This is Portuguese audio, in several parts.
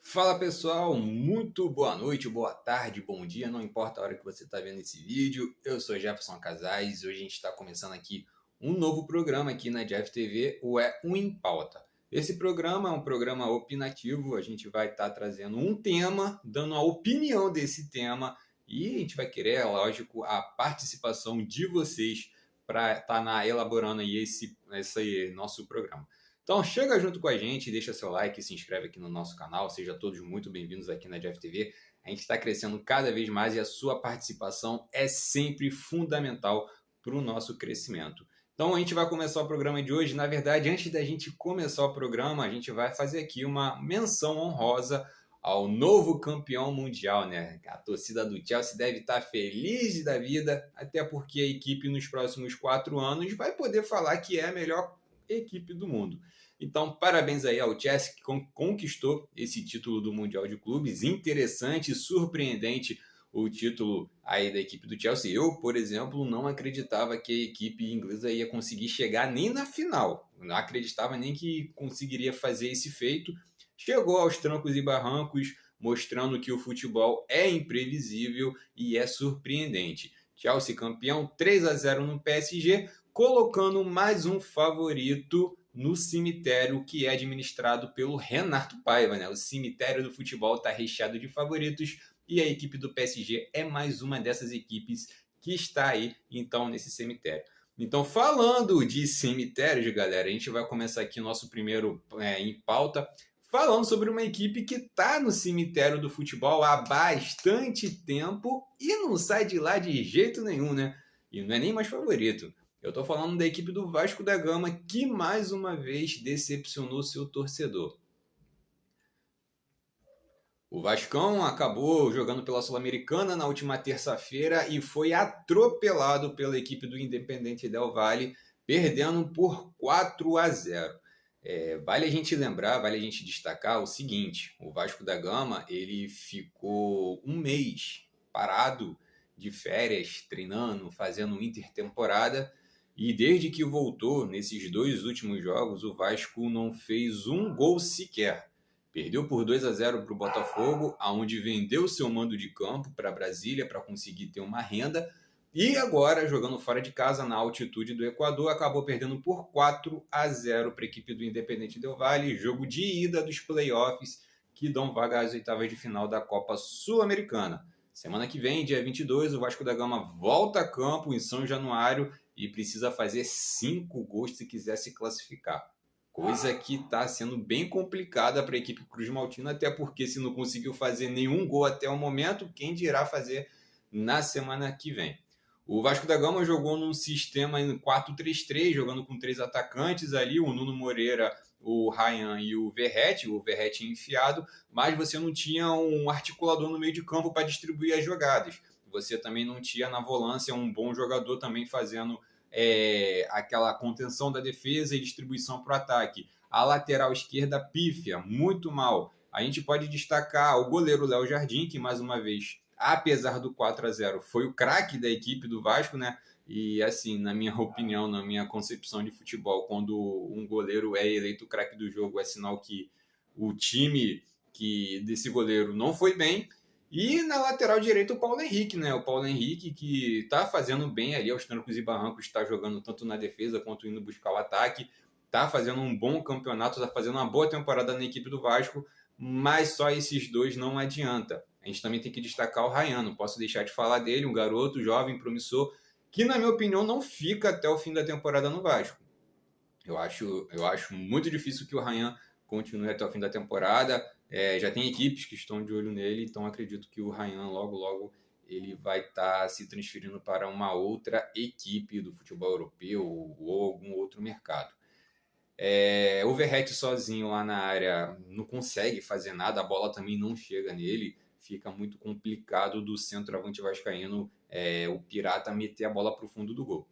Fala pessoal, muito boa noite, boa tarde, bom dia, não importa a hora que você está vendo esse vídeo. Eu sou Jefferson Casais e hoje a gente está começando aqui um novo programa aqui na Jeff TV, o É Um em Pauta. Esse programa é um programa opinativo, a gente vai estar trazendo um tema, dando a opinião desse tema e a gente vai querer, é lógico, a participação de vocês para estar elaborando aí esse nosso programa. Então chega junto com a gente, deixa seu like, se inscreve aqui no nosso canal, sejam todos muito bem-vindos aqui na Jeff TV. A gente está crescendo cada vez mais e a sua participação é sempre fundamental para o nosso crescimento. Então a gente vai começar o programa de hoje. Na verdade, antes da gente começar o programa, a gente vai fazer aqui uma menção honrosa ao novo campeão mundial, né? A torcida do Chelsea deve estar feliz da vida, até porque a equipe nos próximos 4 anos vai poder falar que é a melhor equipe do mundo. Então, parabéns aí ao Chelsea que conquistou esse título do Mundial de Clubes. Interessante, surpreendente o título aí da equipe do Chelsea. Eu, por exemplo, não acreditava que a equipe inglesa ia conseguir chegar nem na final. Não acreditava nem que conseguiria fazer esse feito. Chegou aos trancos e barrancos, mostrando que o futebol é imprevisível e é surpreendente. Chelsea campeão 3-0 no PSG, colocando mais um favorito no cemitério que é administrado pelo Renato Paiva, né? O cemitério do futebol está recheado de favoritos e a equipe do PSG é mais uma dessas equipes que está aí, então, nesse cemitério. Então, falando de cemitérios, galera, a gente vai começar aqui o nosso primeiro em pauta, falando sobre uma equipe que está no cemitério do futebol há bastante tempo e não sai de lá de jeito nenhum, né? E não é nem mais favorito. Eu estou falando da equipe do Vasco da Gama, que mais uma vez decepcionou seu torcedor. O Vascão acabou jogando pela Sul-Americana na última terça-feira e foi atropelado pela equipe do Independente Del Valle, perdendo por 4-0. Vale a gente lembrar, vale a gente destacar o seguinte: o Vasco da Gama ele ficou um mês parado de férias, treinando, fazendo intertemporada, e desde que voltou nesses dois últimos jogos, o Vasco não fez um gol sequer. Perdeu por 2-0 para o Botafogo, aonde vendeu seu mando de campo para Brasília para conseguir ter uma renda. E agora, jogando fora de casa, na altitude do Equador, acabou perdendo por 4-0 para a equipe do Independente Del Valle, jogo de ida dos playoffs que dão vaga às oitavas de final da Copa Sul-Americana. Semana que vem, dia 22, o Vasco da Gama volta a campo em São Januário e precisa fazer 5 gols se quiser se classificar. Coisa que está sendo bem complicada para a equipe Cruz Maltina, até porque se não conseguiu fazer nenhum gol até o momento, quem dirá fazer na semana que vem. O Vasco da Gama jogou num sistema em 4-3-3, jogando com 3 atacantes ali, o Nuno Moreira, o Ryan e o Verratti enfiado, mas você não tinha um articulador no meio de campo para distribuir as jogadas. Você também não tinha na volância um bom jogador também fazendo aquela contenção da defesa e distribuição para o ataque. A lateral esquerda pífia, muito mal. A gente pode destacar o goleiro Léo Jardim, que mais uma vez, apesar do 4-0, foi o craque da equipe do Vasco, né? E assim, na minha opinião, na minha concepção de futebol, quando um goleiro é eleito craque do jogo, é sinal que o time desse goleiro não foi bem. E na lateral direita o Paulo Henrique, né? O Paulo Henrique que tá fazendo bem ali aos trancos e barrancos, está jogando tanto na defesa quanto indo buscar o ataque, tá fazendo um bom campeonato, tá fazendo uma boa temporada na equipe do Vasco, mas só esses dois não adianta. A gente também tem que destacar o Ryan, não posso deixar de falar dele, um garoto jovem, promissor, que na minha opinião não fica até o fim da temporada no Vasco. Eu acho muito difícil que o Ryan continue até o fim da temporada. Já tem equipes que estão de olho nele, então acredito que o Ryan logo, logo ele vai estar se transferindo para uma outra equipe do futebol europeu ou algum outro mercado. O Verratti sozinho lá na área não consegue fazer nada, a bola também não chega nele, fica muito complicado do centroavante vascaíno, o Pirata, meter a bola para o fundo do gol.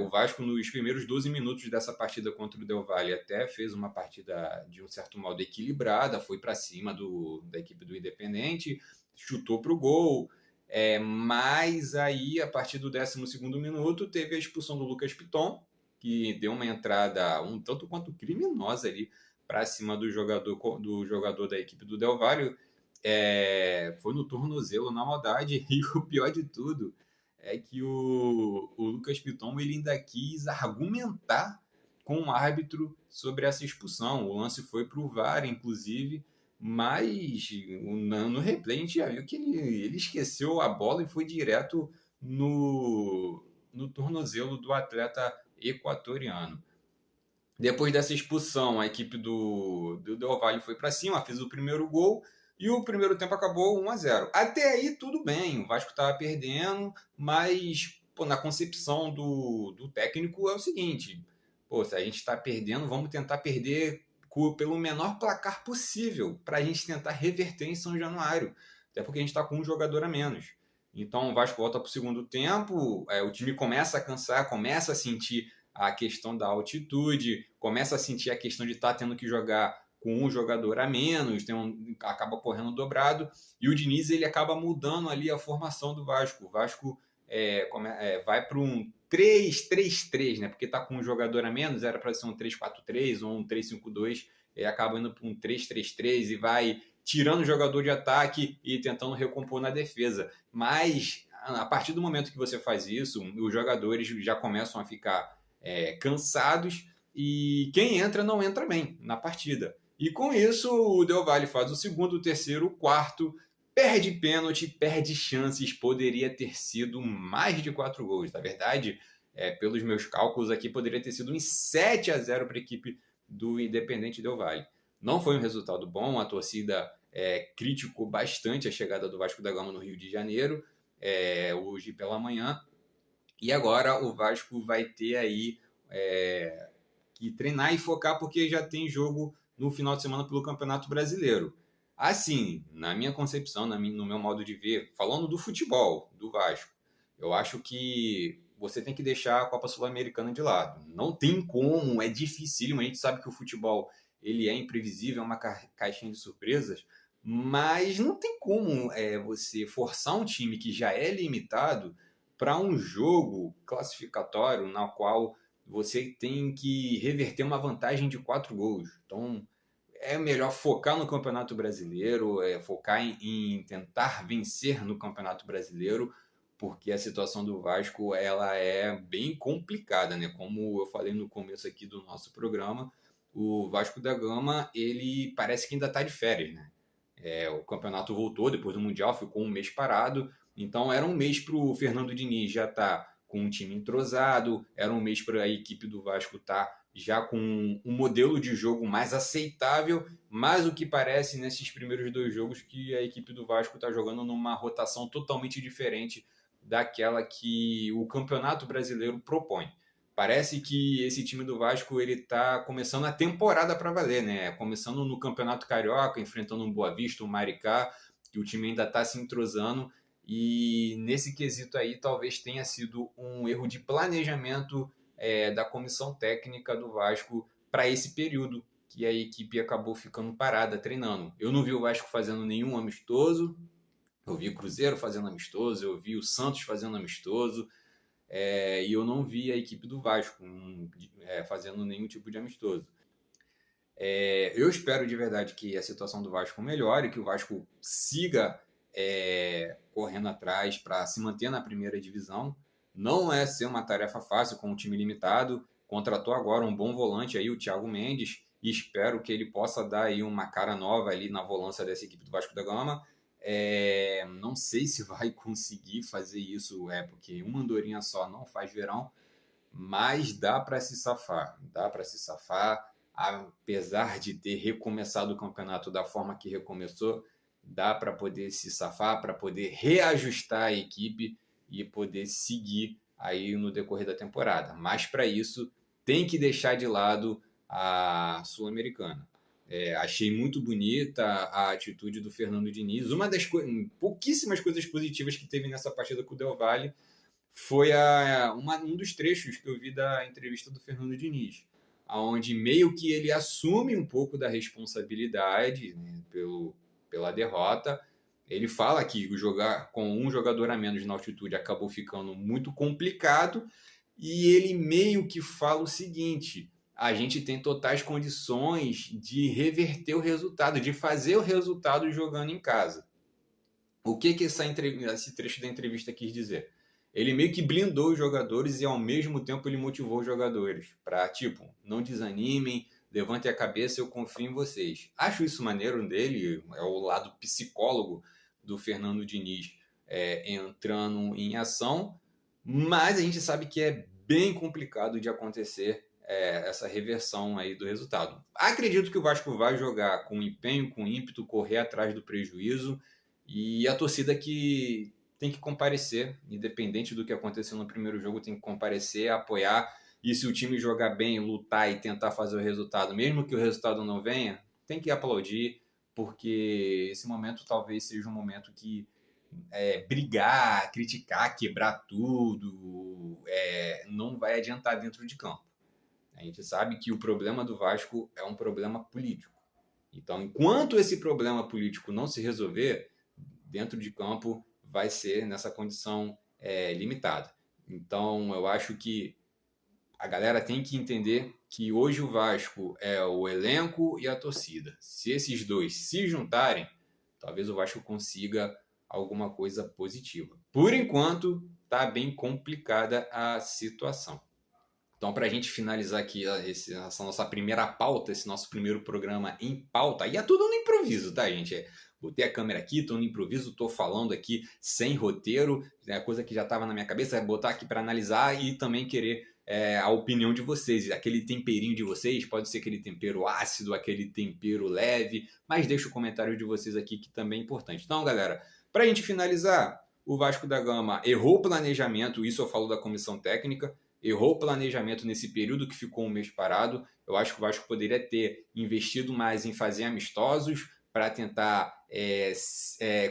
O Vasco, nos primeiros 12 minutos dessa partida contra o Del Valle, até fez uma partida de um certo modo equilibrada, foi para cima da equipe do Independente, chutou para o gol, mas aí, a partir do 12º minuto, teve a expulsão do Lucas Piton, que deu uma entrada um tanto quanto criminosa ali para cima do jogador da equipe do Del Valle, foi no tornozelo, na maldade, e o pior de tudo é que o Lucas Piton ele ainda quis argumentar com o árbitro sobre essa expulsão. O lance foi para o VAR, inclusive, mas no replay a gente já viu que ele esqueceu a bola e foi direto no tornozelo do atleta equatoriano. Depois dessa expulsão, a equipe do Del Valle foi para cima, fez o primeiro gol e o primeiro tempo acabou 1-0. Até aí tudo bem, o Vasco estava perdendo, mas na concepção do técnico é o seguinte: se a gente está perdendo, vamos tentar perder pelo menor placar possível para a gente tentar reverter em São Januário, até porque a gente está com um jogador a menos. Então o Vasco volta para o segundo tempo, o time começa a cansar, começa a sentir a questão da altitude, começa a sentir a questão de estar tendo que jogar com um jogador a menos, acaba correndo dobrado, e o Diniz ele acaba mudando ali a formação do Vasco. O Vasco vai para um 3-3-3, né? Porque está com um jogador a menos, era para ser um 3-4-3 ou um 3-5-2, ele acaba indo para um 3-3-3 e vai tirando o jogador de ataque e tentando recompor na defesa. Mas a partir do momento que você faz isso, os jogadores já começam a ficar cansados e quem entra não entra bem na partida. E com isso o Del Valle faz o segundo, o terceiro, o quarto, perde pênalti, perde chances, poderia ter sido mais de 4 gols. Na verdade, pelos meus cálculos aqui, poderia ter sido em 7-0 para a equipe do Independente Del Valle. Não foi um resultado bom, a torcida criticou bastante a chegada do Vasco da Gama no Rio de Janeiro, hoje pela manhã. E agora o Vasco vai ter aí que treinar e focar, porque já tem jogo no final de semana pelo Campeonato Brasileiro. Assim, na minha concepção, no meu modo de ver, falando do futebol do Vasco, eu acho que você tem que deixar a Copa Sul-Americana de lado. Não tem como, é dificílimo. A gente sabe que o futebol ele é imprevisível, é uma caixinha de surpresas, mas não tem como você forçar um time que já é limitado para um jogo classificatório na qual você tem que reverter uma vantagem de 4 gols. Então, é melhor focar no Campeonato Brasileiro, focar em tentar vencer no Campeonato Brasileiro, porque a situação do Vasco ela é bem complicada, né? Como eu falei no começo aqui do nosso programa, o Vasco da Gama, ele parece que ainda está de férias, né? O campeonato voltou depois do Mundial, ficou um mês parado, então era um mês para o Fernando Diniz já estar com um time entrosado, era um mês para a equipe do Vasco estar já com um modelo de jogo mais aceitável, mas o que parece nesses primeiros 2 jogos que a equipe do Vasco está jogando numa rotação totalmente diferente daquela que o Campeonato Brasileiro propõe. Parece que esse time do Vasco ele está começando a temporada para valer, né? Começando no Campeonato Carioca, enfrentando um Boa Vista, um Maricá, que o time ainda está se entrosando, e nesse quesito aí talvez tenha sido um erro de planejamento da comissão técnica do Vasco para esse período que a equipe acabou ficando parada treinando. Eu não vi o Vasco fazendo nenhum amistoso, eu vi o Cruzeiro fazendo amistoso, eu vi o Santos fazendo amistoso, e eu não vi a equipe do Vasco fazendo nenhum tipo de amistoso. Eu espero de verdade que a situação do Vasco melhore, que o Vasco siga correndo atrás para se manter na primeira divisão. Não é ser uma tarefa fácil com um time limitado. Contratou agora um bom volante aí, o Thiago Mendes, e espero que ele possa dar aí uma cara nova ali na volância dessa equipe do Vasco da Gama. Não sei se vai conseguir fazer isso, porque uma andorinha só não faz verão, mas dá para se safar, apesar de ter recomeçado o campeonato da forma que recomeçou, dá para poder se safar, para poder reajustar a equipe e poder seguir aí no decorrer da temporada. Mas para isso tem que deixar de lado a Sul-Americana. Achei muito bonita a atitude do Fernando Diniz. Uma das pouquíssimas coisas positivas que teve nessa partida com o Del Valle foi um dos trechos que eu vi da entrevista do Fernando Diniz, onde meio que ele assume um pouco da responsabilidade, né, pela derrota. Ele fala que jogar com um jogador a menos na altitude acabou ficando muito complicado, e ele meio que fala o seguinte: a gente tem totais condições de reverter o resultado, de fazer o resultado jogando em casa. O que esse trecho da entrevista quis dizer? Ele meio que blindou os jogadores e ao mesmo tempo ele motivou os jogadores para, tipo, não desanimem, levantem a cabeça, eu confio em vocês. Acho isso maneiro dele, é o lado psicólogo do Fernando Diniz entrando em ação, mas a gente sabe que é bem complicado de acontecer essa reversão aí do resultado. Acredito que o Vasco vai jogar com empenho, com ímpeto, correr atrás do prejuízo, e a torcida que tem que comparecer, independente do que aconteceu no primeiro jogo, tem que comparecer, apoiar. E se o time jogar bem, lutar e tentar fazer o resultado, mesmo que o resultado não venha, tem que aplaudir, porque esse momento talvez seja um momento que brigar, criticar, quebrar tudo, não vai adiantar dentro de campo. A gente sabe que o problema do Vasco é um problema político. Então, enquanto esse problema político não se resolver, dentro de campo vai ser nessa condição limitada. Então, eu acho que a galera tem que entender que hoje o Vasco é o elenco e a torcida. Se esses dois se juntarem, talvez o Vasco consiga alguma coisa positiva. Por enquanto, está bem complicada a situação. Então, para a gente finalizar aqui essa nossa primeira pauta, esse nosso primeiro programa em pauta, e é tudo no improviso, tá, gente? Botei a câmera aqui, estou no improviso, estou falando aqui sem roteiro, a coisa que já estava na minha cabeça é botar aqui para analisar e também querer a opinião de vocês, aquele temperinho de vocês, pode ser aquele tempero ácido, aquele tempero leve, mas deixa o comentário de vocês aqui que também é importante. Então, galera, para a gente finalizar, o Vasco da Gama errou o planejamento, isso eu falo da comissão técnica, errou o planejamento nesse período que ficou um mês parado. Eu acho que o Vasco poderia ter investido mais em fazer amistosos para tentar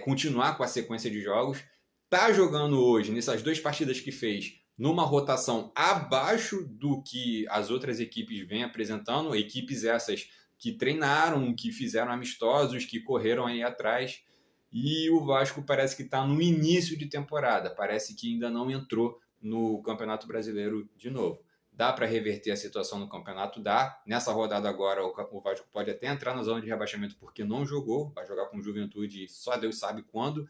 continuar com a sequência de jogos. Está jogando hoje, nessas 2 partidas que fez, numa rotação abaixo do que as outras equipes vêm apresentando, equipes essas que treinaram, que fizeram amistosos, que correram aí atrás, e o Vasco parece que está no início de temporada, parece que ainda não entrou no Campeonato Brasileiro de novo. Dá para reverter a situação no campeonato? Dá. Nessa rodada agora, o Vasco pode até entrar na zona de rebaixamento porque não jogou, vai jogar com Juventude só Deus sabe quando,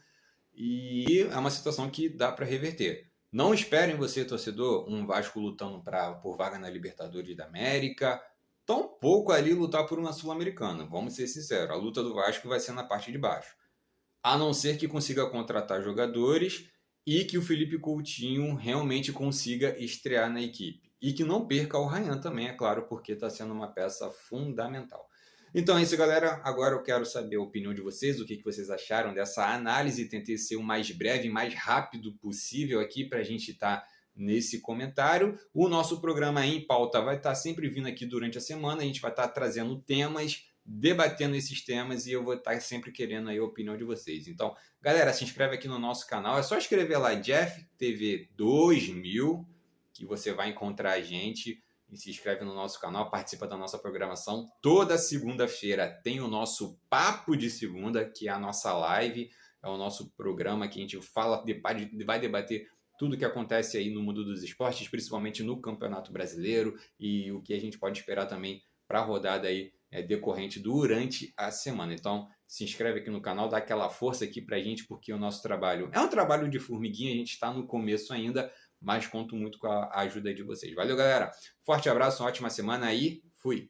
e é uma situação que dá para reverter. Não esperem você, torcedor, um Vasco lutando por vaga na Libertadores da América, tampouco ali lutar por uma Sul-Americana, vamos ser sinceros, a luta do Vasco vai ser na parte de baixo. A não ser que consiga contratar jogadores e que o Felipe Coutinho realmente consiga estrear na equipe. E que não perca o Ryan também, é claro, porque está sendo uma peça fundamental. Então é isso, galera. Agora eu quero saber a opinião de vocês, o que vocês acharam dessa análise. Tentei ser o mais breve e mais rápido possível aqui para a gente estar nesse comentário. O nosso programa em pauta vai estar sempre vindo aqui durante a semana. A gente vai estar trazendo temas, debatendo esses temas e eu vou estar sempre querendo aí a opinião de vocês. Então, galera, se inscreve aqui no nosso canal. É só escrever lá Jeff TV 2000 que você vai encontrar a gente. E se inscreve no nosso canal, participa da nossa programação. Toda segunda-feira tem o nosso Papo de Segunda, que é a nossa live, é o nosso programa que a gente fala, vai debater tudo que acontece aí no mundo dos esportes, principalmente no Campeonato Brasileiro e o que a gente pode esperar também para a rodada aí decorrente durante a semana. Então, se inscreve aqui no canal, dá aquela força aqui para a gente, porque o nosso trabalho é um trabalho de formiguinha, a gente está no começo ainda, mas conto muito com a ajuda de vocês. Valeu, galera. Forte abraço, uma ótima semana aí. Fui.